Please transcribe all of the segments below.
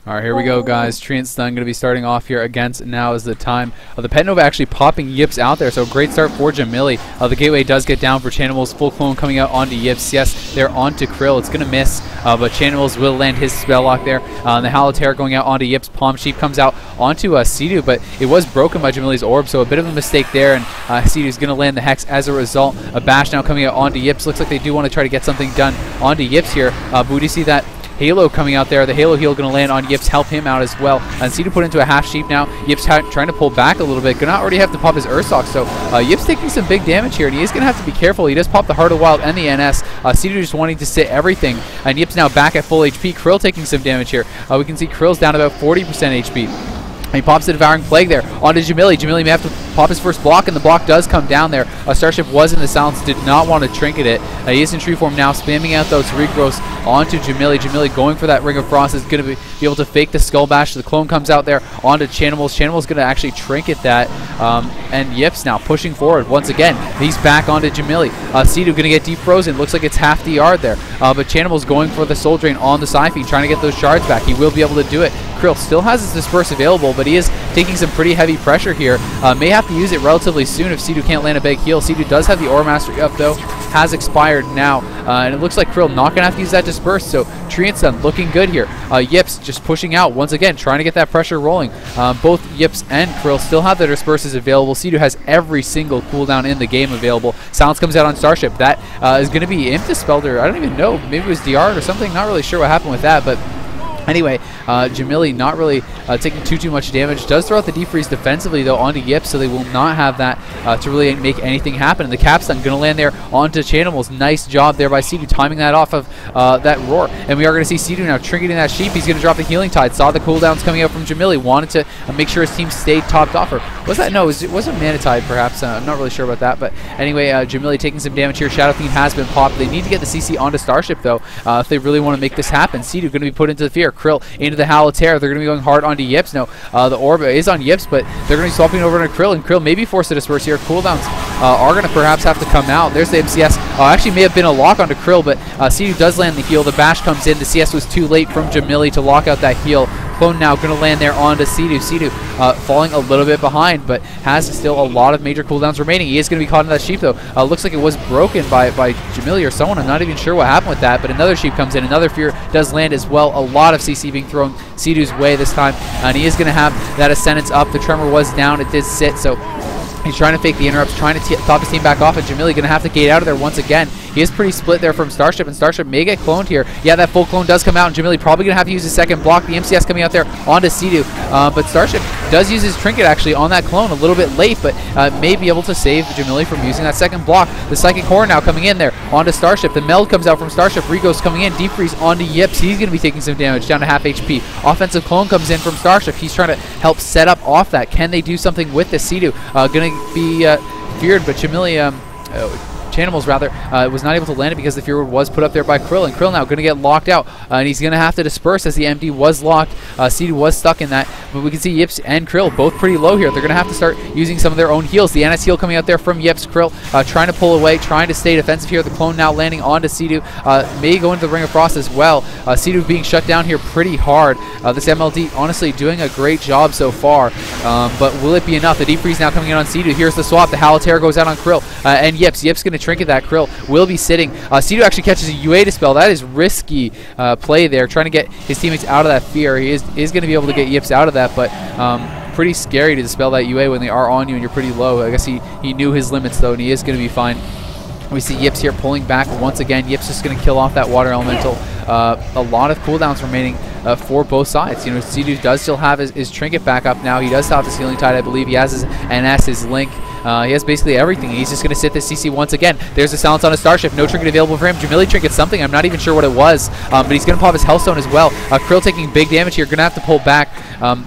Alright, here we go, guys. Treant Stun going to be starting off here against now is the time of the Pet Nova actually popping yipz out there. So great start for jahmilli. The gateway does get down for chanimals. Full clone coming out onto yipz. Yes, they're onto khryl. It's going to miss, but chanimals will land his spell lock there. The Halotera going out onto yipz. Palm Sheep comes out onto cdew, but it was broken by jahmilli's orb, so a bit of a mistake there, and cdew's going to land the hex as a result. A bash now coming out onto yipz. Looks like they do want to try to get something done onto yipz here, but we do see that Halo coming out there. The Halo heal going to land on yipz, help him out as well. And cdew put into a half sheep now. yipz trying to pull back a little bit. Gonna already have to pop his Ursock, so yipz taking some big damage here, and he is going to have to be careful. He does pop the Heart of Wild and the NS. cdew just wanting to sit everything, and yipz now back at full HP. khryl taking some damage here. We can see kryl's down about 40% HP. He pops the Devouring Plague there onto jahmilli. jahmilli may have to pop his first block, and the block does come down there. Starship was in the silence, did not want to trinket it. He is in tree form now, spamming out those regrowths onto jahmilli. jahmilli going for that Ring of Frost is going to be able to fake the Skull Bash. The clone comes out there onto chanimals. chanimals going to actually trinket that, and yipz now pushing forward once again. He's back onto jahmilli. cdew going to get deep frozen. Looks like it's half the yard there, but chanimals going for the Soul Drain on the Sci-Fi, trying to get those shards back. He will be able to do it. khryl still has his Disperse available, but he is taking some pretty heavy pressure here. May have to use it relatively soon if cdew can't land a big heal. cdew does have the Aura Mastery up, though. Has expired now, and it looks like khryl not going to have to use that Disperse, so Treant Stun looking good here. yipz just pushing out once again, trying to get that pressure rolling. Both yipz and khryl still have their Disperses available. cdew has every single cooldown in the game available. Silence comes out on Starship. That is going to be Imp Dispelled, or I don't even know. Maybe it was DR'd or something. Not really sure what happened with that, but anyway, jahmilli not really taking too much damage. Does throw out the Defreeze defensively, though, onto yipz, so they will not have that to really make anything happen. And the Capstun going to land there onto chanimals. Nice job there by cdew, timing that off of that Roar. And we are going to see cdew now trinketing that sheep. He's going to drop the Healing Tide. Saw the cooldowns coming out from jahmilli. Wanted to make sure his team stayed topped off. Or was that? No, it was a Mana Tide, perhaps. I'm not really sure about that. But anyway, jahmilli taking some damage here. Shadow Fiend has been popped. They need to get the CC onto Starship, though, if they really want to make this happen. cdew going to be put into the fear. khryl into the Halotera. They're going to be going hard onto yipz. No, the orb is on yipz, but they're going to be swapping over to khryl, and khryl may be forced to disperse here. Cooldowns are going to perhaps have to come out. There's the MCS. Actually may have been a lock onto khryl, but cdew does land the heal. The bash comes in. The CS was too late from jahmilli to lock out that heal. Clone now going to land there onto cdew. cdew falling a little bit behind, but has still a lot of major cooldowns remaining. He is going to be caught in that sheep, though. Looks like it was broken by jahmilli or someone. I'm not even sure what happened with that, but another sheep comes in. Another fear does land as well. A lot of CC being thrown cdew's way this time, and he is going to have that Ascendance up. The Tremor was down. It did sit, so he's trying to fake the interrupts, trying to top his team back off, and jahmilli going to have to gate out of there once again. He is pretty split there from Starship, and Starship may get cloned here. Yeah, that full clone does come out, and jahmilli probably going to have to use his second block. The MCS coming out there onto cdew, but Starship does use his Trinket actually on that clone a little bit late, but may be able to save jahmilli from using that second block. The Psychic Horn now coming in there onto Starship. The Meld comes out from Starship. Reghost coming in. Defreeze onto yipz. He's going to be taking some damage, down to half HP. Offensive Clone comes in from Starship. He's trying to help set up off that. Can they do something with this? cdew going to be feared, but jahmilli chanimals rather was not able to land it because the fear was put up there by khryl, and khryl now going to get locked out, and he's going to have to disperse as the MD was locked. cdew was stuck in that, but we can see yipz and khryl both pretty low here. They're going to have to start using some of their own heals. The NS heal coming out there from yipz. khryl trying to pull away, trying to stay defensive here. The clone now landing onto cdew, may go into the Ring of Frost as well. cdew being shut down here pretty hard. This MLD honestly doing a great job so far, but will it be enough? The Defreeze now coming in on cdew. Here's the swap. The Halotera goes out on khryl, and yipz going to trinket that. khryl will be sitting. cdew actually catches a UA Dispel. That is risky play there, trying to get his teammates out of that fear. He is going to be able to get yipz out of that, but pretty scary to dispel that UA when they are on you and you're pretty low. I guess he knew his limits, though, and he is going to be fine. We see yipz here pulling back once again. yipz is going to kill off that Water Elemental. A lot of cooldowns remaining for both sides. You know, cdew does still have his Trinket back up now. He does have his Healing Tide, I believe. He has his NS, his Link. He has basically everything. He's just going to sit this CC once again. There's a Silence on a Starship. No Trinket available for him. jahmilli trinkets something. I'm not even sure what it was, but he's going to pop his Hellstone as well. khryl taking big damage here. Going to have to pull back.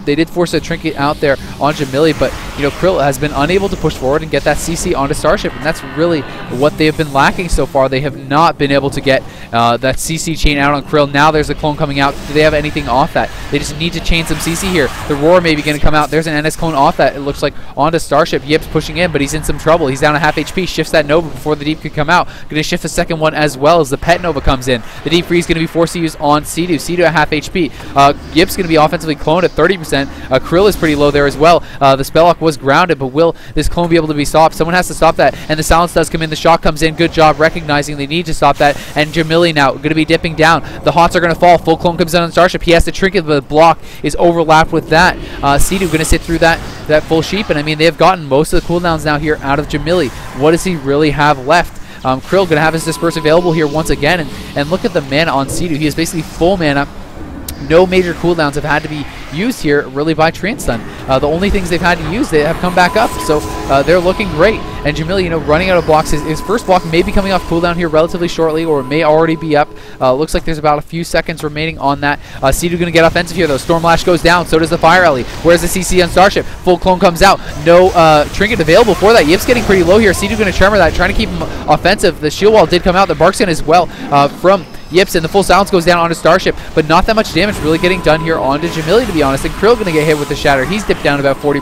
They did force a Trinket out there on jahmilli, but you know, khryl has been unable to push forward and get that CC onto Starship, and that's really what they have been lacking so far. They have not been able to get that CC chain out out on khryl. Now there's a clone coming out. Do they have anything off that? They just need to chain some CC here. The roar may be going to come out. There's an NS clone off that, it looks like, onto starship. yipz pushing in, but he's in some trouble. He's down to half HP. Shifts that Nova before the deep could come out. Going to shift the second one as well as the pet Nova comes in. The deep freeze going to be forced to use on cdew. cdew at half HP. yipz going to be offensively cloned at 30%. khryl is pretty low there as well. The spelllock was grounded, but will this clone be able to be stopped? Someone has to stop that, and the silence does come in. The shock comes in. Good job recognizing they need to stop that, and jahmilli now going to be dipping down. The hots are going to fall. Full clone comes in on starship. He has to trinket, but the block is overlapped with that. cdew going to sit through that full sheep, and I mean, they have gotten most of the cooldowns now here out of jahmilli. What does he really have left? khryl going to have his disperse available here once again, and look at the mana on cdew. He is basically full mana. No major cooldowns have had to be used here, really, by Transtun. The only things they've had to use, they have come back up, so they're looking great. And jahmilli, you know, running out of blocks. His first block may be coming off cooldown here relatively shortly, or it may already be up. Looks like there's about a few seconds remaining on that. cdew going to get offensive here, though. Stormlash goes down, so does the Fire Ellie. Where's the CC on starship? Full clone comes out. No trinket available for that. yipz getting pretty low here. cdew going to tremor that, trying to keep him offensive. The shield wall did come out. The Barkskin as well from yipz, and the full silence goes down onto starship, but not that much damage really getting done here onto jahmilli, to be honest. And khryl going to get hit with the shatter. He's dipped down about 40%.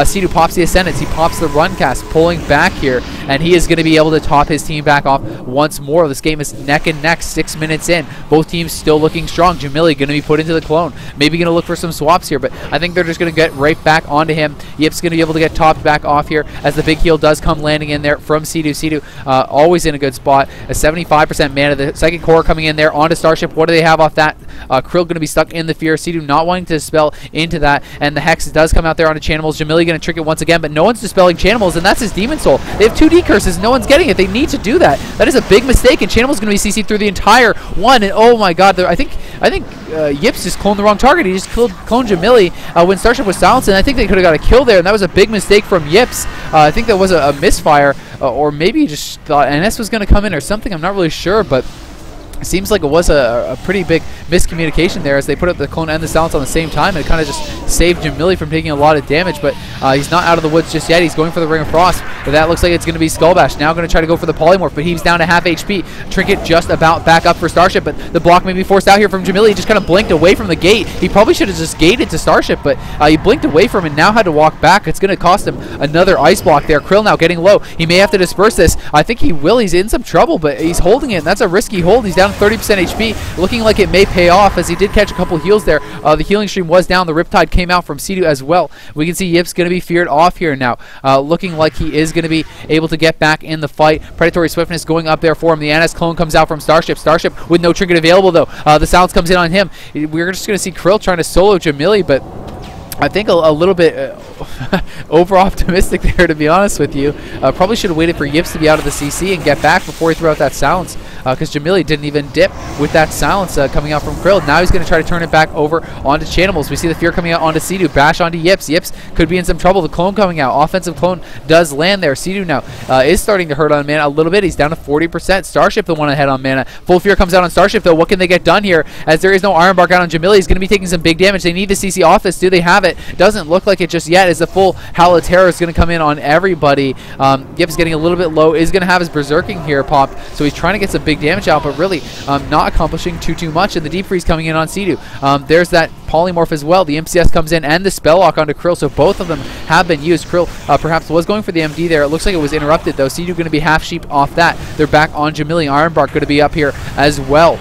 cdew pops the ascendance. He pops the run cast, pulling back here, and he is going to be able to top his team back off once more. This game is neck and neck, 6 minutes in. Both teams still looking strong. jahmilli going to be put into the clone. Maybe going to look for some swaps here, but I think they're just going to get right back onto him. yipz going to be able to get topped back off here as the big heal does come landing in there from cdew. cdew always in a good spot. A 75% mana. The second core coming in there onto starship. What do they have off that? khryl going to be stuck in the fear. cdew not wanting to dispel into that, and the hex does come out there onto chanimals. jahmilli going to trick it once again, but no one's dispelling chanimals, and that's his demon soul. They have 2D curses. No one's getting it. They need to do that. That is a big mistake, and chanimals going to be CC'd through the entire one. And oh my god, I think yipz just cloned the wrong target. He just cloned jahmilli when starship was silenced, and I think they could have got a kill there, and that was a big mistake from yipz. I think that was a misfire, or maybe he just thought NS was going to come in or something. I'm not really sure, but it seems like it was a pretty big miscommunication there as they put up the clone and the silence on the same time, and it kind of just saved jahmilli from taking a lot of damage. But he's not out of the woods just yet. He's going for the Ring of Frost, but that looks like it's going to be Skullbash. Now going to try to go for the Polymorph, but he's down to half HP. Trinket just about back up for starship, but the block may be forced out here from jahmilli. He just kind of blinked away from the gate. He probably should have just gated to starship, but he blinked away from it and now had to walk back. It's going to cost him another ice block there. khryl now getting low. He may have to disperse this. I think he will. He's in some trouble, but he's holding it, and that's a risky hold. He's down to 30% HP, looking like it may pay off as he did catch a couple heals there. The healing stream was down. The Riptide came out from cdew as well. We can see yipz going to be feared off here now, looking like he is going to be able to get back in the fight. Predatory Swiftness going up there for him. The NS clone comes out from starship. Starship with no trinket available, though. The silence comes in on him. We're just going to see khryl trying to solo jahmilli, but I think a little bit over-optimistic there, to be honest with you. Probably should have waited for yipz to be out of the CC and get back before he threw out that silence, because jahmilli didn't even dip with that silence coming out from khryl. Now he's going to try to turn it back over onto chanimals. We see the fear coming out onto cdew. Bash onto yipz. yipz could be in some trouble. The clone coming out. Offensive clone does land there. cdew now is starting to hurt on mana a little bit. He's down to 40%. Starship the one ahead on mana. Full fear comes out on starship, though. What can they get done here as there is no Iron Bark out on jahmilli? He's going to be taking some big damage. They need to CC off this. Do they have it? Doesn't look like it just yet, as the full Howl of Terror is going to come in on everybody. yipz getting a little bit low, is going to have his berserking here popped, so he's trying to get some big damage out, but really not accomplishing too much. And the deep freeze coming in on cdew. There's that polymorph as well. The MCS comes in and the spell lock onto khryl, so both of them have been used. khryl perhaps was going for the MD there. It looks like it was interrupted, though. cdew going to be half sheep off that. They're back on jahmilli. Iron Bark going to be up here as well.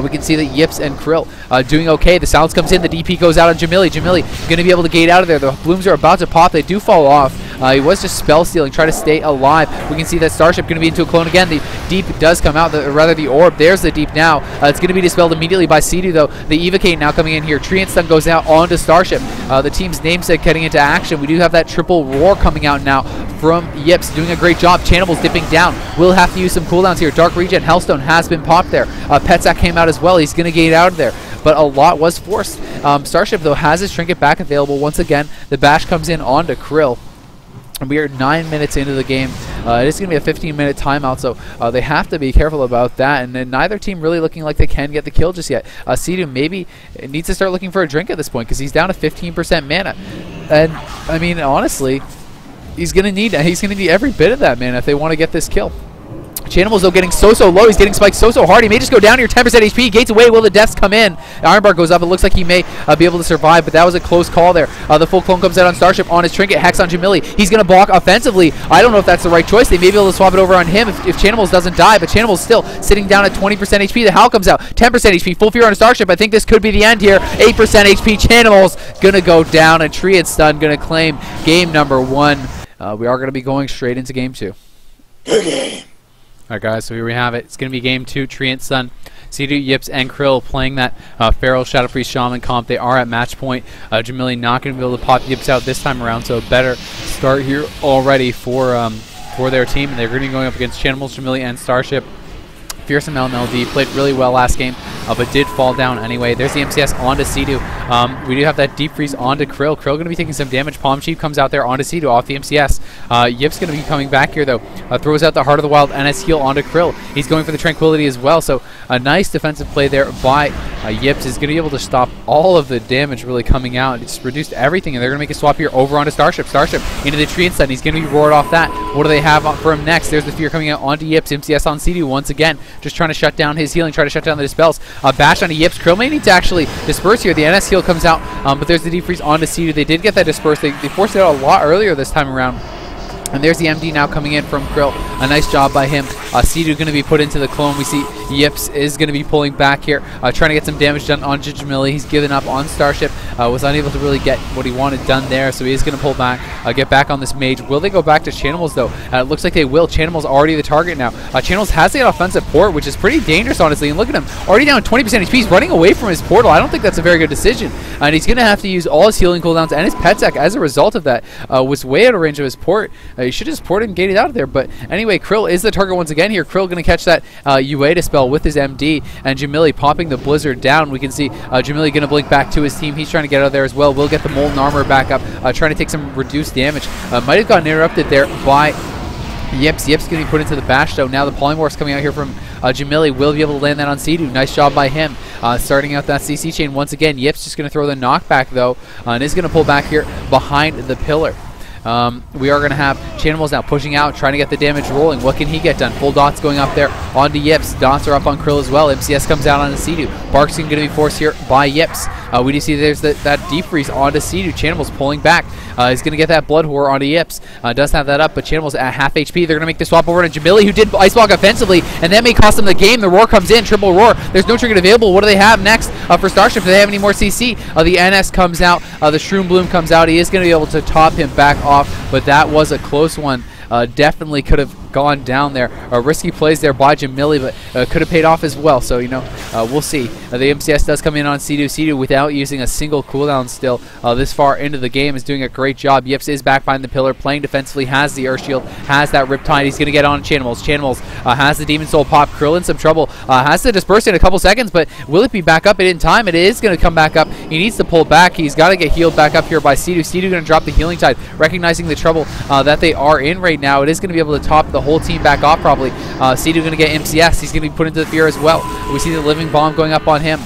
We can see that yipz and khryl doing okay. The silence comes in. The DP goes out on jahmilli. jahmilli going to be able to gate out of there. The blooms are about to pop. They do fall off. He was just spell stealing, try to stay alive. We can see that starship going to be into a clone again. The deep does come out, rather the orb. There's the deep now. It's going to be dispelled immediately by cdew, though. The evocate now coming in here. Treant stun goes out onto starship. The team's namesake getting into action. We do have that triple roar coming out now from yipz, doing a great job. Chanimals dipping down. We'll have to use some cooldowns here. Dark Regen, Hellstone has been popped there. Petsack came out as well. He's going to gate out of there, but a lot was forced. Starship, though, has his trinket back available once again. The bash comes in onto khryl. And we are 9 minutes into the game. It is going to be a 15-minute timeout, so they have to be careful about that. And then neither team really looking like they can get the kill just yet. cdew maybe needs to start looking for a drink at this point, because he's down to 15% mana. And I mean, honestly, he's going to need every bit of that mana if they want to get this kill. Chanimals, though, getting so low. He's getting spiked so hard. He may just go down here. 10% HP. Gates away. Will the deaths come in? Iron bar goes up. It looks like he may be able to survive, but that was a close call there. The full clone comes out on Starship on his trinket. Hex on jahmilli. He's going to block offensively. I don't know if that's the right choice. They may be able to swap it over on him if Chanimals doesn't die, but Chanimals still sitting down at 20% HP. The Howl comes out. 10% HP. Full fear on a Starship. I think this could be the end here. 8% HP. Chanimals going to go down, and Tree and Stun going to claim game number 1. We are going to be going straight into game 2. Okay. Alright guys, so here we have it. It's going to be game 2, Tree and Stun. cdew, yipz, and khryl playing that Feral Shadow Priest Shaman comp. They are at match point. jahmilli not going to be able to pop yipz out this time around, so a better start here already for their team. And they're going to be going up against chanimals, jahmilli, and Starship. Fearsome LMLD played really well last game, but did fall down anyway. There's the MCS onto cdew. We do have that deep freeze onto khryl. Khryl going to be taking some damage. Palm Chief comes out there onto cdew off the MCS. Yipz going to be coming back here though. Throws out the Heart of the Wild NS heal onto khryl. He's going for the Tranquility as well. So a nice defensive play there by Yipz is going to be able to stop all of the damage really coming out. It's reduced everything, and they're going to make a swap here over onto Starship. Starship into the tree instead. He's going to be roared off that. What do they have for him next? There's the fear coming out onto Yipz. MCS on cdew once again. Just trying to shut down his healing, try to shut down the dispels. Bash onto Yipz. Khryl may need to actually disperse here. The NS heal comes out, but there's the deep freeze onto cdew. They did get that disperse. They forced it out a lot earlier this time around. And there's the MD now coming in from Khryl. A nice job by him. cdew going to be put into the clone. We see Yipz is going to be pulling back here, trying to get some damage done on jahmilli. He's given up on Starship. Was unable to really get what he wanted done there, so he is going to pull back, get back on this mage. Will they go back to chanimals though? It looks like they will. Chanimals already the target now. Chanimals has the offensive port, which is pretty dangerous, honestly. And look at him, already down 20% HP. He's running away from his portal. I don't think that's a very good decision. And he's going to have to use all his healing cooldowns and his pet deck as a result of that. Was way out of range of his port. He should have just ported and gated out of there. But anyway, Khryl is the target once again here. Khryl going to catch that Ueda spell with his MD, and jahmilli popping the Blizzard down. We can see jahmilli going to blink back to his team. He's trying to get out of there as well. Will get the Molten Armor back up, trying to take some reduced damage. Might have gotten interrupted there by Yipz. Yipz going to be put into the bash though. Now the Polymorph's coming out here from jahmilli. Will be able to land that on cdew. Nice job by him. Starting out that CC chain once again. Yipz just going to throw the knockback though, and is going to pull back here behind the pillar. We are going to have chanimals now pushing out, trying to get the damage rolling. What can he get done? Full dots going up there onto Yipz. Dots are up on Khryl as well. MCS comes out onto cdew. Bark's going to be forced here by Yipz. We do see there's that deep freeze onto cdew. Chanimals pulling back. He's going to get that Blood Horror onto Yipz. Does have that up, but chanimals at half HP. They're going to make the swap over to jahmilli, who did Ice Block offensively, and that may cost them the game. The Roar comes in, triple Roar. There's no trinket available. What do they have next for Starship? Do they have any more CC? The NS comes out. The Shroom Bloom comes out. He is going to be able to top him back off, but that was a close one. Definitely could have gone down there. Risky plays there by jahmilli, but could have paid off as well. So, you know, we'll see. The MCS does come in on cdew. cdew without using a single cooldown still this far into the game is doing a great job. Yipz is back behind the pillar, playing defensively, has the Earth Shield, has that Riptide. He's going to get on chanimals. Chanimals has the Demon Soul pop. Khryl in some trouble. Has to disperse in a couple seconds, but will it be back up in time? It is going to come back up. He needs to pull back. He's got to get healed back up here by cdew. cdew going to drop the Healing Tide, recognizing the trouble that they are in right now. It is going to be able to top the whole team back off probably. cdew going to get MCS. He's going to be put into the fear as well. We see the Living Bomb going up on him.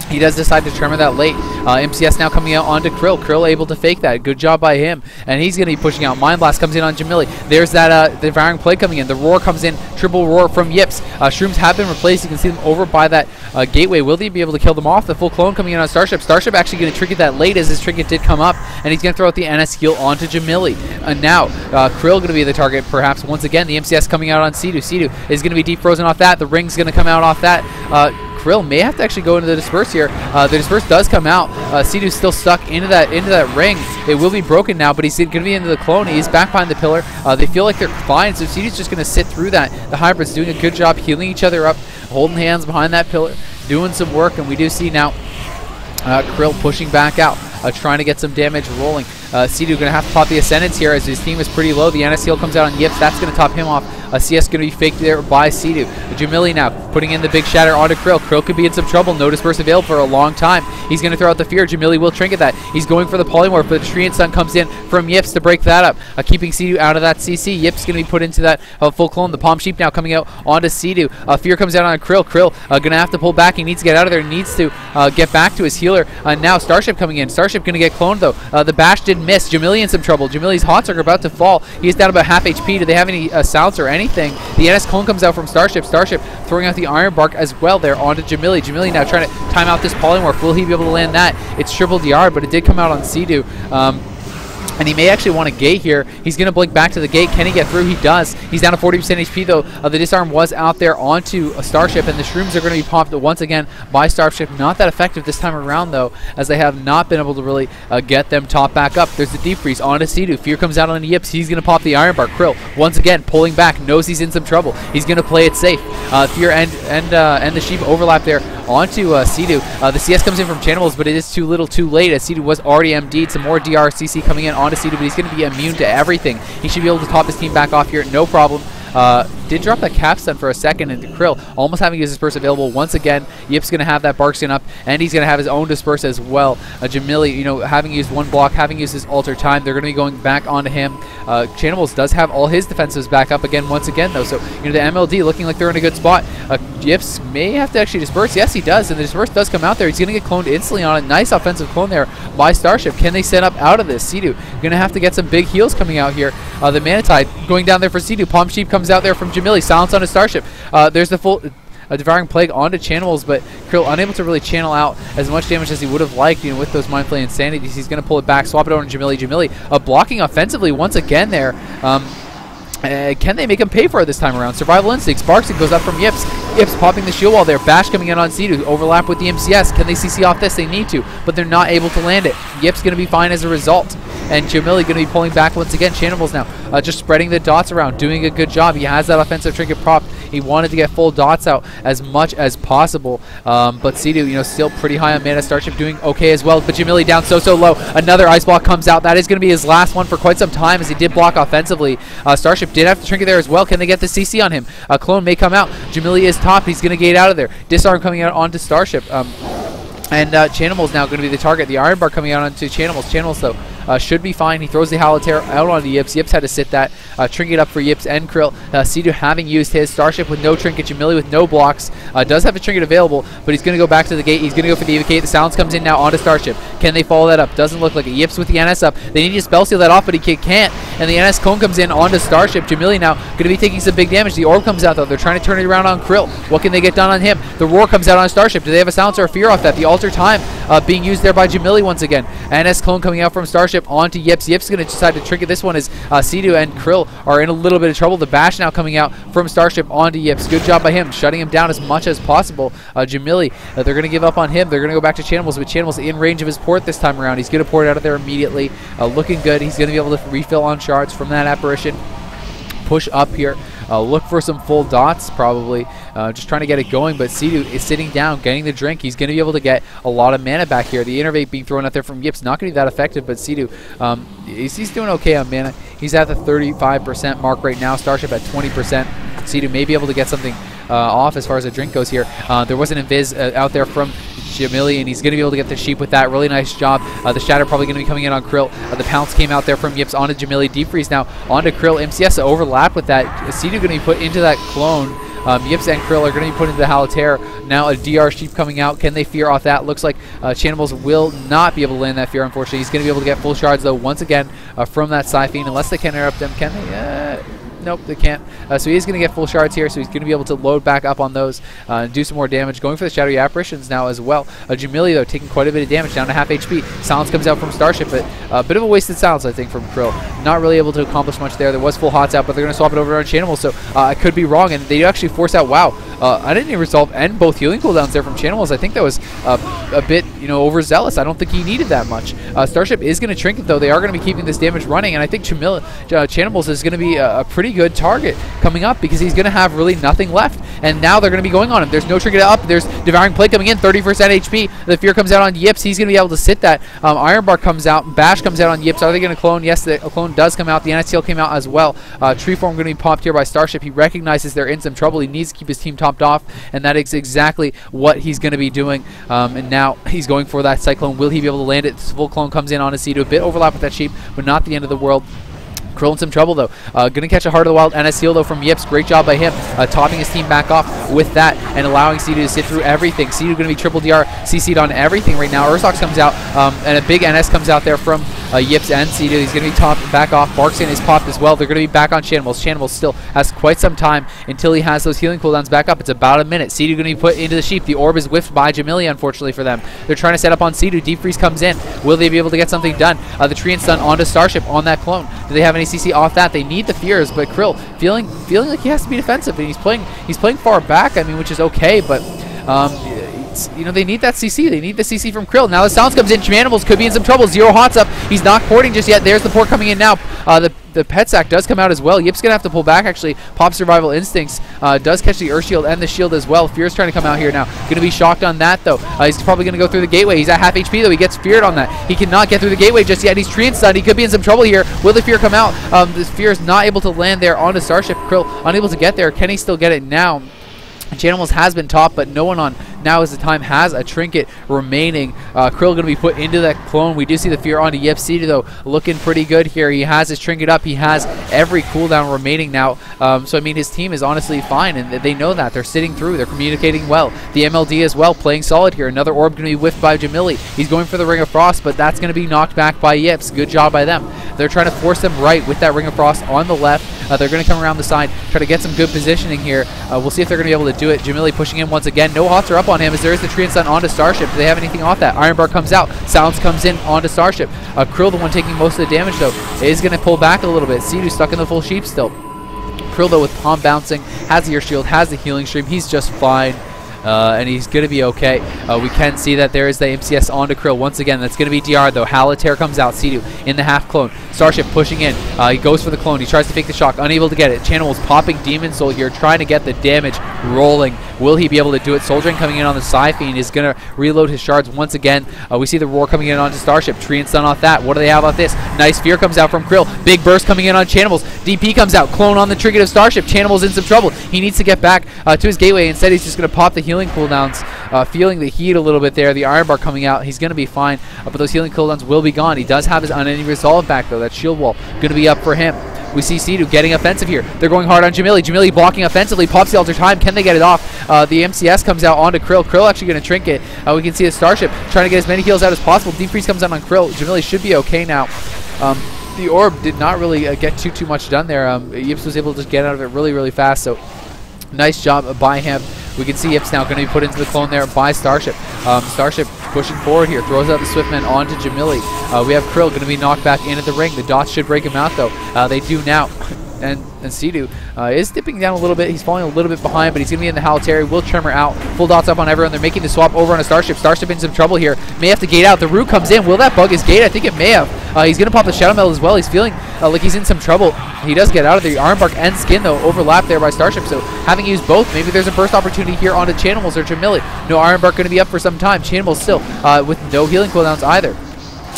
He does decide to tremor that late. MCS now coming out onto Khryl. Khryl able to fake that. Good job by him. And he's going to be pushing out. Mind Blast comes in on jahmilli. There's that Devouring Plague coming in. The Roar comes in. Triple Roar from Yipz. Shrooms have been replaced. You can see them over by that gateway. Will they be able to kill them off? The full clone coming in on Starship. Starship actually going to trinket that late, as his trinket did come up. And he's going to throw out the NS heal onto jahmilli. And now Khryl going to be the target perhaps once again. The MCS coming out on cdew. cdew is going to be deep frozen off that. The ring's going to come out off that. Khryl may have to actually go into the disperse here. The disperse does come out. cdew's still stuck into that ring. It will be broken now, but he's going to be into the clone. He's back behind the pillar. They feel like they're fine, so cdew's just going to sit through that. The hybrids doing a good job healing each other up, holding hands behind that pillar, doing some work, and we do see now Khryl pushing back out, trying to get some damage rolling. cdew going to have to pop the Ascendance here, as his team is pretty low. The NS heal comes out on Yipz. That's going to top him off. CS going to be faked there by cdew. jahmilli now putting in the big shatter onto Khryl. Khryl could be in some trouble. No disperse available for a long time. He's going to throw out the fear. jahmilli will trinket that. He's going for the Polymorph, but the Tree and Sun comes in from Yipz to break that up, keeping cdew out of that CC. Yipz going to be put into that full clone. The Palm Sheep now coming out onto cdew. Fear comes out on Khryl. Khryl going to have to pull back. He needs to get out of there. He needs to get back to his healer. Now Starship coming in. Starship going to get cloned though. The bash did miss. jahmilli in some trouble. jahmilli's Hots are about to fall. He's down about half HP. Do they have any silencer or anything? anything. The NS clone comes out from Starship. Starship throwing out the Iron Bark as well there onto jahmilli. jahmilli now trying to time out this polymorph. Will he be able to land that? It's triple DR, but it did come out on cdew. And he may actually want a gate here. He's going to blink back to the gate. Can he get through? He does. He's down to 40% HP, though. The disarm was out there onto a Starship, and the shrooms are going to be popped once again by Starship. Not that effective this time around, though, as they have not been able to really get them top back up. There's the Deep Freeze onto cdew. Fear comes out on yipz. He's going to pop the Iron Bark. khryl, once again, pulling back, knows he's in some trouble. He's going to play it safe. Fear and the Sheep overlap there onto cdew. The CS comes in from chanimals, but it is too little too late, as cdew was already MD'd. Some more DRCC coming in onto cdew, but he's going to be immune to everything. He should be able to top his team back off here, no problem. Did drop that capstun for a second, and khryl almost having his disperse available once again. Yip's going to have that bark skin up, and he's going to have his own disperse as well. jahmilli, you know, having used one block, having used his alter time, they're going to be going back onto him. chanimals does have all his defensives back up again once again, though, so you know the MLD looking like they're in a good spot. Yipz may have to actually disperse. Yes, he does, and the disperse does come out there. He's going to get cloned instantly on a nice offensive clone there by Starship. Can they set up out of this? cdew going to have to get some big heals coming out here. The Manatide going down there for cdew. Palm Sheep comes out there from jahmilli. Silence on a Starship. There's the full Devouring Plague onto chanimals, but khryl unable to really channel out as much damage as he would have liked, you know, with those Mind Flay Insanities. He's going to pull it back, swap it over to jahmilli. jahmilli blocking offensively once again there. Can they make him pay for it this time around? Survival Instincts. Barksy goes up from yipz. yipz popping the shield wall there. Bash coming in on cdew. Overlap with the MCS. Can they CC off this? They need to, but they're not able to land it. Yip's going to be fine as a result. And jahmilli going to be pulling back once again. chanimals now just spreading the dots around, doing a good job. He has that offensive trinket propped. He wanted to get full dots out as much as possible. But cdew, you know, still pretty high on mana. Starship doing okay as well, but jahmilli down so low. Another ice block comes out. That is going to be his last one for quite some time, as he did block offensively. Starship did have to trinket there as well. Can they get the CC on him? Clone may come out. jahmilli is top. He's going to gate out of there. Disarm coming out onto Starship. And chanimals now going to be the target. The Iron Bar coming out onto chanimals. chanimals, though, should be fine. He throws the Halotera out onto yipz. yipz had to sit that. Trinket up for yipz and khryl. cdew having used his. Starship with no trinket. jahmilli with no blocks. Does have a trinket available, but he's going to go back to the gate. He's going to go for the evocate. The silence comes in now onto Starship. Can they follow that up? Doesn't look like it. yipz with the NS up. They need to spell seal that off, but he can't. And the NS cone comes in onto Starship. jahmilli now going to be taking some big damage. The orb comes out, though. They're trying to turn it around on khryl. What can they get done on him? The roar comes out on Starship. Do they have a silence or a fear off that? The alter time being used there by jahmilli once again. NS clone coming out from Starship onto yipz. yipz is going to decide to trinket this one, as cdew and khryl are in a little bit of trouble. The bash now coming out from Starship onto yipz. Good job by him, shutting him down as much as possible. jahmilli, they're going to give up on him. They're going to go back to chanimals, but chanimals in range of his port this time around. He's going to port it out of there immediately. Looking good. He's going to be able to refill on shards from that apparition. Push up here. Look for some full dots, probably. Just trying to get it going, but cdew is sitting down, getting the drink. He's going to be able to get a lot of mana back here. The Innervate being thrown out there from yipz, not going to be that effective, but cdew, he's doing okay on mana. He's at the 35% mark right now. Starship at 20%. cdew may be able to get something off as far as the drink goes here. There was an invis out there from jahmilli, and he's going to be able to get the sheep with that. Really nice job. The shatter probably going to be coming in on khryl. The pounce came out there from yipz onto jahmilli. Deep freeze now onto khryl. MCS overlap with that. cdew going to be put into that clone. yipz and khryl are going to be put into the Halotera. Now a DR sheep coming out. Can they fear off that? Looks like chanimals will not be able to land that fear, unfortunately. He's going to be able to get full shards, though, once again from that Siphene. Unless they can interrupt them. Can they? Nope, they can't. So he is going to get full shards here, so he's going to be able to load back up on those and do some more damage. Going for the Shadowy Apparitions now as well. jahmilli, though, taking quite a bit of damage, down to half HP. Silence comes out from Starship, but a bit of a wasted silence, I think, from khryl. Not really able to accomplish much there. There was full hots out, but they're going to swap it over on chanimals, so I could be wrong, and they actually force out WoW. I didn't even resolve and both healing cooldowns there from chanimals. I think that was a bit, you know, overzealous. I don't think he needed that much. Starship is going to trinket, though. They are going to be keeping this damage running, and I think chanimals is going to be a pretty good target coming up, because he's going to have really nothing left, and now they're going to be going on him. There's no trinket up. There's Devouring Plague coming in, 30% HP. The fear comes out on yipz. He's going to be able to sit that. Iron Bar comes out. Bash comes out on yipz. Are they going to clone? Yes, the clone does come out. The NSTL came out as well. Tree Form going to be popped here by Starship. He recognizes they're in some trouble. He needs to keep his team topped off, and that is exactly what he's going to be doing. And now he's going for that Cyclone. Will he be able to land it? This full clone comes in on a cdew. A bit overlap with that sheep, but not the end of the world. khryl in some trouble, though. Going to catch a Heart of the Wild NS heal, though, from yipz. Great job by him, topping his team back off with that and allowing cdew to sit through everything. cdew going to be triple DR CC'd on everything right now. Ursox comes out, and a big NS comes out there from Yipz and cdew. He's going to be back off. Barkson is popped as well. They're going to be back on chanimals. Chanimals still has quite some time until he has those healing cooldowns back up. It's about a minute. cdew going to be put into the sheep. The orb is whiffed by jahmilli, unfortunately for them. They're trying to set up on cdew. Deep freeze comes in. Will they be able to get something done? The tree and stun onto Starship on that clone. Do they have any CC off that? They need the fears, but khryl feeling like he has to be defensive, and he's playing far back. I mean, which is okay, but you know, they need that CC. They need the CC from khryl. Now the sounds comes in. chanimals could be in some trouble. Zero hots up. He's not porting just yet. There's the port coming in now. The pet sack does come out as well. Yip's gonna have to pull back actually. Pop survival instincts does catch the earth shield and the shield as well. Fear's trying to come out here now. Gonna be shocked on that though. He's probably gonna go through the gateway. He's at half HP though. He gets feared on that. He cannot get through the gateway just yet. He's tree and stunned. He could be in some trouble here. Will the fear come out? This fear is not able to land there onto Starship. khryl unable to get there. Can he still get it now? chanimals has been top, but no one on Now is the Time has a trinket remaining. khryl going to be put into that clone. We do see the fear onto yipz. cdew though looking pretty good here. He has his trinket up. He has every cooldown remaining now. So I mean his team is honestly fine, and they know that. They're sitting through. They're communicating well. The MLD as well playing solid here. Another orb going to be whiffed by jahmilli. He's going for the Ring of Frost, but that's going to be knocked back by yipz. Good job by them. They're trying to force them right with that Ring of Frost on the left. They're going to come around the side, try to get some good positioning here. We'll see if they're going to be able to do it. jahmilli pushing in once again. No hots are up on him as there is the tree and stun onto Starship. Do they have anything off that? Ironbark comes out. Sounds comes in onto Starship. khryl, the one taking most of the damage though, is going to pull back a little bit. cdew stuck in the full sheep still. khryl though with palm bouncing, has the ear shield, has the healing stream. He's just fine. And he's going to be okay. We can see that there is the MCS onto khryl. Once again, that's going to be DR though. Halitair comes out. cdew in the half clone. Starship pushing in. He goes for the clone. He tries to fake the shock. Unable to get it. chanimals popping Demon Soul here, trying to get the damage rolling. Will he be able to do it? Soul Drain coming in on the Sci-Fiend is going to reload his shards once again. We see the roar coming in onto Starship. Tree and stun off that. What do they have off this? Nice fear comes out from khryl. Big burst coming in on chanimals. DP comes out. Clone on the trinket of Starship. chanimals in some trouble. He needs to get back to his gateway. Instead, he's just going to pop the healing cooldowns. Feeling the heat a little bit there. The Ironbark coming out. He's going to be fine, but those healing cooldowns will be gone. He does have his unending resolve back though. That shield wall going to be up for him. We see cdew getting offensive here. They're going hard on jahmilli. jahmilli blocking offensively. Pops the Alter Time. Can they get it off? The MCS comes out onto khryl. khryl actually going to trinket. We can see the Starship trying to get as many heals out as possible. Deep Freeze comes out on khryl. jahmilli should be okay now. The orb did not really get too much done there. yipz was able to get out of it really fast. So nice job by him. We can see yipz now going to be put into the clone there by Starship. Starship pushing forward here, throws out the Swiftman onto jahmilli. We have khryl going to be knocked back into the ring. The dots should break him out though. They do now. And cdew is dipping down a little bit. He's falling a little bit behind, but he's going to be in the Halitair. Will Tremor out. Full dots up on everyone. They're making the swap over on a Starship. Starship in some trouble here. May have to gate out. The Root comes in. Will that bug his gate? I think it may have. He's going to pop the Shadow Meld as well. He's feeling like he's in some trouble. He does get out of the Ironbark and Skin, though, overlapped there by Starship. So having used both, maybe there's a burst opportunity here onto chanimals or jahmilli. No Ironbark going to be up for some time. chanimals still with no healing cooldowns either.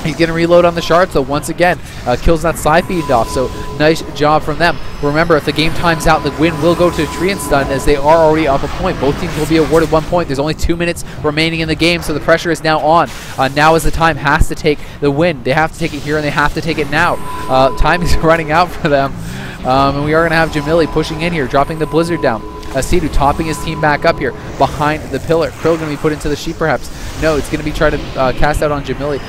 He's going to reload on the shards, though, once again. Kills that Sci-Fiend off, so nice job from them. Remember, if the game times out, the win will go to Tree and Stun, as they are already up a point. Both teams will be awarded 1 point. There's only 2 minutes remaining in the game, so the pressure is now on. Now is the Time has to take the win. They have to take it here, and they have to take it now. Time is running out for them. And we are going to have jahmilli pushing in here, dropping the Blizzard down. cdew topping his team back up here behind the pillar. khryl going to be put into the sheep perhaps. No, it's going to be trying to cast out on jahmilli,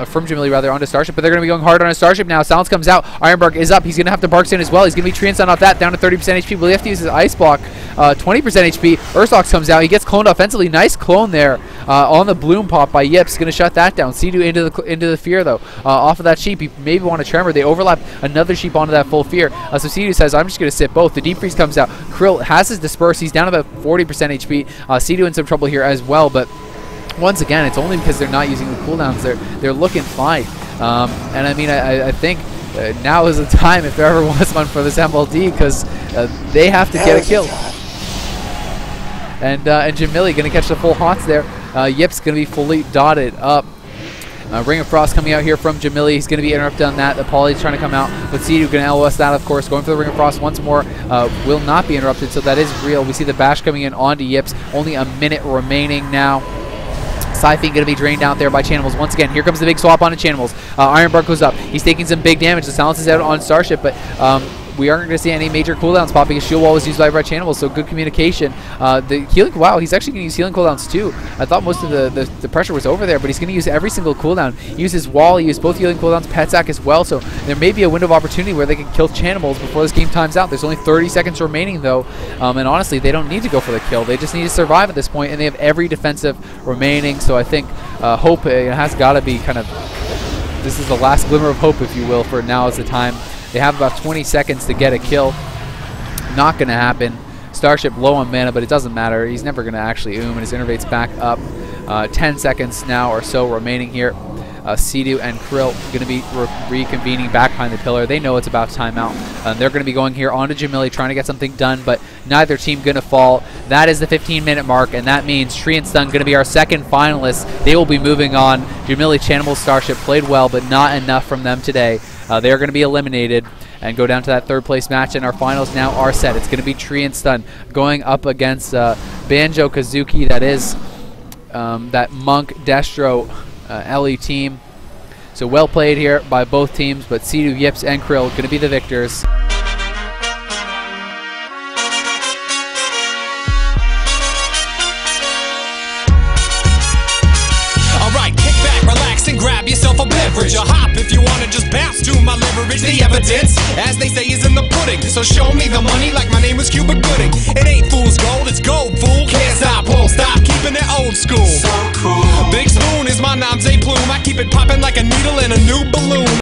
from jahmilli rather, onto Starship, but they're going to be going hard on a Starship now. Silence comes out. Ironbark is up. He's going to have to Barks in as well. He's going to be tree and stun off that, down to 30% HP. Will he have to use his Ice Block? 20% HP. Ursox comes out. He gets cloned offensively. Nice clone there on the Bloom Pop by yipz. Going to shut that down. cdew into the fear though. Off of that sheep, he maybe want to Tremor. They overlap another sheep onto that full fear. So cdew says, I'm just going to sit both. The Deep Freeze comes out. khryl has his Disperse. He's down about 40% HP. cdew in some trouble here as well, but once again, it's only because they're not using the cooldowns. They're looking fine. And I mean, I think now is the time, if there ever was one, for this MLD, because they have to get a kill. And jahmilli going to catch the full hots there. yipz going to be fully dotted up. Ring of Frost coming out here from jahmilli. He's going to be interrupted on that. The Poly's trying to come out, but cdew going to LOS that, of course. Going for the Ring of Frost once more. Will not be interrupted, so that is real. We see the bash coming in onto yipz. Only a minute remaining now. Sci-Fiend going to be drained out there by chanimals. Once again, here comes the big swap onto chanimals. Ironbark goes up. He's taking some big damage. The silence is out on Starship, but we aren't going to see any major cooldowns popping. His shield wall was used by red chanimals, so good communication. The healing, wow, he's actually going to use healing cooldowns too. I thought most of the pressure was over there, but he's going to use every single cooldown. He used his wall, he used both healing cooldowns, Petsack as well, so there may be a window of opportunity where they can kill chanimals before this game times out. There's only 30 seconds remaining though, and honestly, they don't need to go for the kill. They just need to survive at this point, and they have every defensive remaining, so I think hope has got to be kind of, this is the last glimmer of hope, if you will, for now is the time. They have about 20 seconds to get a kill. Not going to happen. Starship low on mana, but it doesn't matter. He's never going to actually and his innervate's back up. 10 seconds now or so remaining here. cdew and khryl going to be reconvening back behind the pillar. They know it's about timeout. They're going to be going here onto jahmilli, trying to get something done, but neither team going to fall. That is the 15-minute mark, and that means Tree and Stun going to be our second finalists. They will be moving on. jahmilli, chanimals, Starship played well, but not enough from them today. They are going to be eliminated and go down to that third place match, and our finals now are set. It's going to be Tree and Stun going up against Banjo-Kazooie. That is that Monk Destro LE team. So well played here by both teams, but cdew, yipz, and khryl going to be the victors. Grab yourself a beverage, or hop if you wanna just bounce to my leverage. The evidence, as they say, is in the pudding. So show me the money like my name was Cuba Gooding. It ain't fool's gold, it's gold, fool. Can't stop, won't stop, keeping it old school. So cool. Big Spoon is my nom de plume. I keep it popping like a needle in a new balloon.